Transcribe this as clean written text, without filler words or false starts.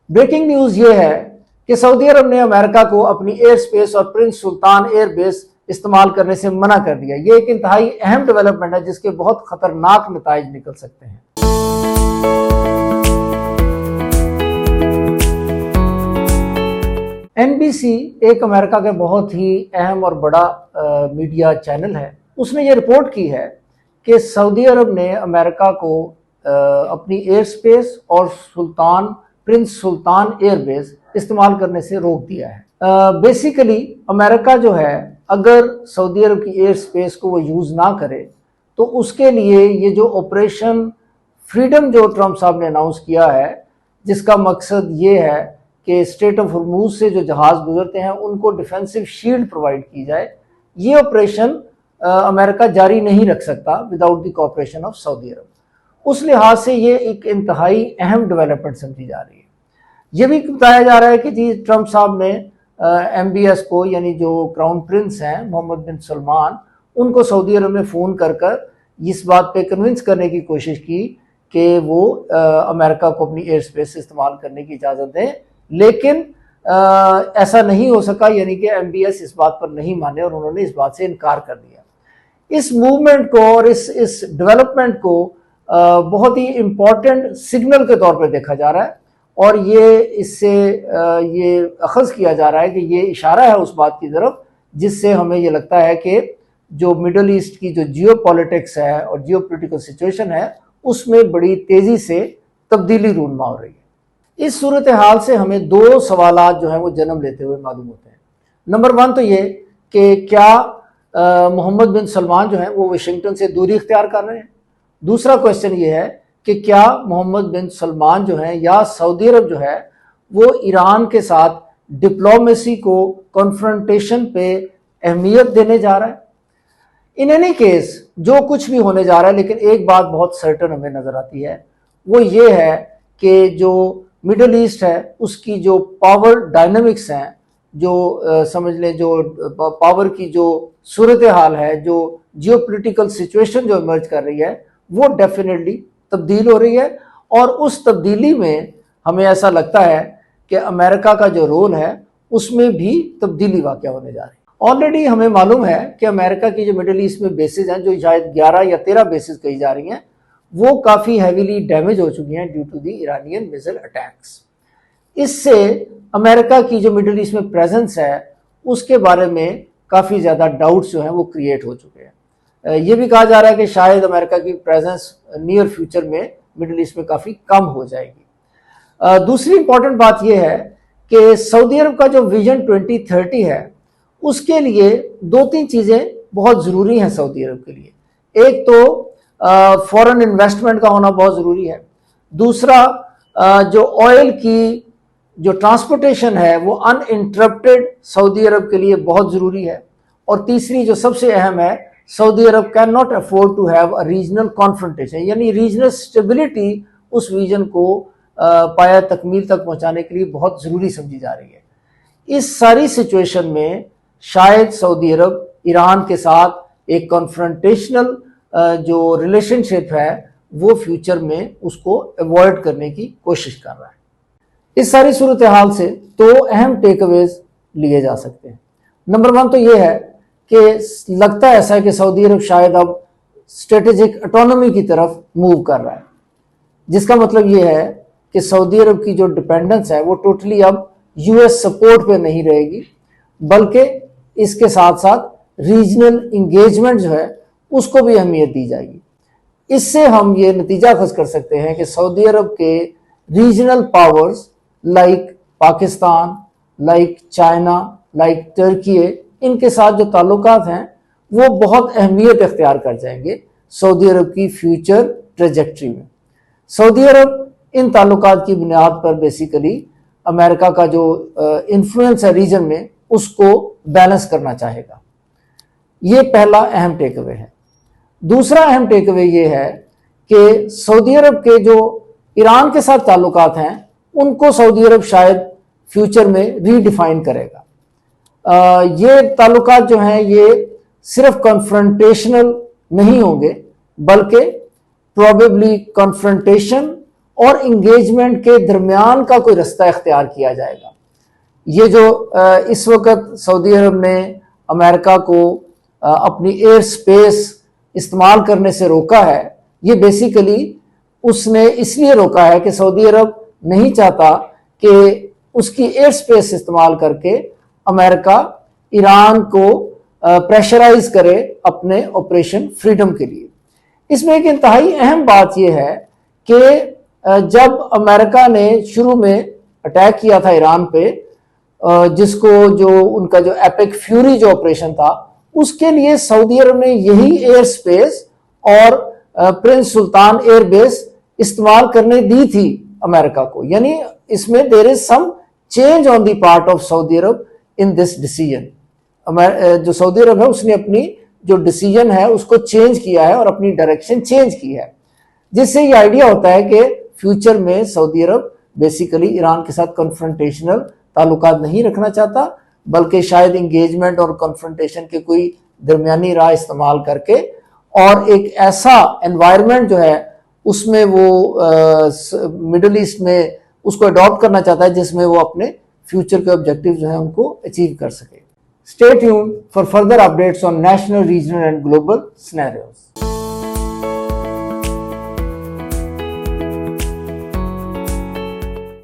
Breaking news یہ ہے کہ سعودی عرب نے امریکہ کو اپنی ایئر سپیس اور پرنس سلطان ایئر بیس استعمال کرنے سے منع کر دیا۔ یہ ایک انتہائی اہم ڈیولپمنٹ ہے جس کے بہت خطرناک نتائج نکل سکتے ہیں۔ NBC ایک امریکہ کے بہت ہی اہم اور بڑا میڈیا چینل ہے، اس نے یہ رپورٹ کی ہے کہ سعودی عرب نے امریکہ کو اپنی ایئر سپیس اور پرنس سلطان ایئر بیس استعمال کرنے سے روک دیا ہے۔ بیسیکلی امریکہ جو ہے اگر سعودی عرب کی ایئر سپیس کو وہ یوز نہ کرے تو اس کے لیے یہ جو آپریشن فریڈم جو ٹرمپ صاحب نے اناؤنس کیا ہے، جس کا مقصد یہ ہے کہ اسٹریٹ آف ہرموز سے جو جہاز گزرتے ہیں ان کو ڈیفینسو شیلڈ پرووائڈ کی جائے، یہ آپریشن امریکہ جاری نہیں رکھ سکتا without the cooperation of Saudi Arab. اس لحاظ سے یہ ایک انتہائی اہم ڈیولپمنٹ سمجھی جا رہی ہے۔ یہ بھی بتایا جا رہا ہے کہ جی ٹرمپ صاحب نے MBS کو، یعنی جو کراؤن پرنس ہیں محمد بن سلمان، ان کو سعودی عرب میں فون کر اس بات پہ کنونس کرنے کی کوشش کی کہ وہ امریکہ کو اپنی ایئر سپیس استعمال کرنے کی اجازت دیں، لیکن ایسا نہیں ہو سکا، یعنی کہ MBS اس بات پر نہیں مانے اور انہوں نے اس بات سے انکار کر دیا۔ اس موومنٹ کو اور اس ڈیولپمنٹ کو بہت ہی امپورٹنٹ سگنل کے طور پہ دیکھا جا رہا ہے، اور اس سے یہ اخذ کیا جا رہا ہے کہ یہ اشارہ ہے اس بات کی طرف جس سے ہمیں یہ لگتا ہے کہ جو مڈل ایسٹ کی جو جیو پالیٹکس ہے اور جیو پولیٹیکل سچویشن ہے اس میں بڑی تیزی سے تبدیلی رونما ہو رہی ہے۔ اس صورتحال سے ہمیں دو سوالات جو ہیں وہ جنم لیتے ہوئے معلوم ہوتے ہیں۔ نمبر 1 تو یہ کہ کیا محمد بن سلمان جو ہیں وہ واشنگٹن سے دوری اختیار کر رہے ہیں؟ دوسرا کوشچن یہ ہے کہ کیا محمد بن سلمان جو ہیں یا سعودی عرب جو ہے وہ ایران کے ساتھ ڈپلومیسی کو کنفرنٹیشن پہ اہمیت دینے جا رہا ہے؟ ان اینی کیس جو کچھ بھی ہونے جا رہا ہے، لیکن ایک بات بہت سرٹن ہمیں نظر آتی ہے، وہ یہ ہے کہ جو مڈل ایسٹ ہے اس کی جو پاور ڈائنامکس ہیں، جو سمجھ لیں جو پاور کی جو صورتحال ہے، جو جیو پولیٹیکل سچویشن جو ایمرج کر رہی ہے، وہ ڈیفینیٹلی تبدیل ہو رہی ہے، اور اس تبدیلی میں ہمیں ایسا لگتا ہے کہ امریکہ کا جو رول ہے اس میں بھی تبدیلی واقع ہونے جا رہی ہے۔ آلریڈی ہمیں معلوم ہے کہ امریکہ کی جو مڈل ایسٹ میں بیسز ہیں، جو شاید 11 یا 13 بیسز کہی جا رہی ہیں، وہ کافی ہیویلی ڈیمیج ہو چکی ہیں due to the Iranian missile attacks. اس سے امریکہ کی جو مڈل ایسٹ میں پریزنس ہے اس کے بارے میں کافی زیادہ ڈاؤٹس جو ہیں وہ کریٹ ہو چکے ہیں۔ یہ بھی کہا جا رہا ہے کہ شاید امریکہ کی پریزنس نیئر فیوچر میں مڈل ایسٹ میں کافی کم ہو جائے گی۔ دوسری امپورٹنٹ بات یہ ہے کہ سعودی عرب کا جو ویژن 2030 ہے اس کے لیے 2-3 چیزیں بہت ضروری ہیں سعودی عرب کے لیے۔ ایک تو فورن انویسٹمنٹ کا ہونا بہت ضروری ہے، دوسرا جو آئل کی جو ٹرانسپورٹیشن ہے وہ ان انٹرپٹڈ سعودی عرب کے لیے بہت ضروری ہے، اور تیسری جو سب سے اہم ہے، Saudi Arab can not afford to have a regional confrontation, یعنی ریجنل اسٹیبلٹی اس ویژن کو پایا تکمیل تک پہنچانے کے لیے بہت ضروری سمجھی جا رہی ہے۔ اس ساری سچویشن میں شاید سعودی عرب ایران کے ساتھ ایک کنفرنٹیشنل جو ریلیشن شپ ہے وہ فیوچر میں اس کو ایوائڈ کرنے کی کوشش کر رہا ہے۔ اس ساری صورتحال سے 2 اہم ٹیک اویز لیے جا سکتے ہیں۔ نمبر 1 تو یہ ہے کہ لگتا ایسا ہے کہ سعودی عرب شاید اب اسٹریٹجک اٹانومی کی طرف موو کر رہا ہے، جس کا مطلب یہ ہے کہ سعودی عرب کی جو ڈیپینڈنس ہے وہ ٹوٹلی اب US سپورٹ پہ نہیں رہے گی، بلکہ اس کے ساتھ ساتھ ریجنل انگیجمنٹ جو ہے اس کو بھی اہمیت دی جائے گی۔ اس سے ہم یہ نتیجہ اخذ کر سکتے ہیں کہ سعودی عرب کے regional powers like Pakistan, like China, like Turkey, ان کے ساتھ جو تعلقات ہیں وہ بہت اہمیت اختیار کر جائیں گے سعودی عرب کی فیوچر ٹریجیکٹری میں۔ سعودی عرب ان تعلقات کی بنیاد پر بیسیکلی امریکہ کا جو انفلوئنس ہے ریجن میں اس کو بیلنس کرنا چاہے گا۔ یہ پہلا اہم ٹیک اوے ہے۔ دوسرا اہم ٹیک اوے یہ ہے کہ سعودی عرب کے جو ایران کے ساتھ تعلقات ہیں ان کو سعودی عرب شاید فیوچر میں ری ڈیفائن کرے گا۔ یہ تعلقات جو ہیں یہ صرف کنفرنٹیشنل نہیں ہوں گے، بلکہ پروبیبلی کنفرنٹیشن اور انگیجمنٹ کے درمیان کا کوئی رستہ اختیار کیا جائے گا. یہ جو اس وقت سعودی عرب نے امریکہ کو اپنی ایئر سپیس استعمال کرنے سے روکا ہے، یہ بیسیکلی اس نے اس لیے روکا ہے کہ سعودی عرب نہیں چاہتا کہ اس کی ایئر سپیس استعمال کر کے امریکہ ایران کو پریشرائز کرے اپنے آپریشن فریڈم کے لیے. اس میں ایک انتہائی اہم بات یہ ہے کہ جب امریکہ نے شروع میں اٹیک کیا تھا ایران پہ، جس کو جو ان کا جو ایپک فیوری جو آپریشن تھا، اس کے لیے سعودی عرب نے یہی ایئر سپیس اور پرنس سلطان ایئر بیس استعمال کرنے دی تھی امریکہ کو. یعنی اس میں there is some change on the part of Saudi Arab in this decision. جو سعودی عرب ہے اس نے اپنی جو ڈیسیژن ہے اس کو چینج کیا ہے اور اپنی ڈائریکشن چینج کی ہے، جس سے یہ آئیڈیا ہوتا ہے کہ فیوچر میں سعودی عرب بیسیکلی ایران کے ساتھ کنفرنٹیشنل تعلقات نہیں رکھنا چاہتا، بلکہ شاید انگیجمنٹ اور کنفرنٹیشن کے کوئی درمیانی راہ استعمال کر کے اور ایک ایسا انوائرمنٹ جو ہے اس میں وہ مڈل ایسٹ میں اس کو اڈاپٹ کرنا چاہتا ہے جس میں وہ اپنے فیوچر کے آبجیکٹیو جو ہیں ان کو اچیو کر سکے. Stay tuned for further updates on national, regional and global scenarios.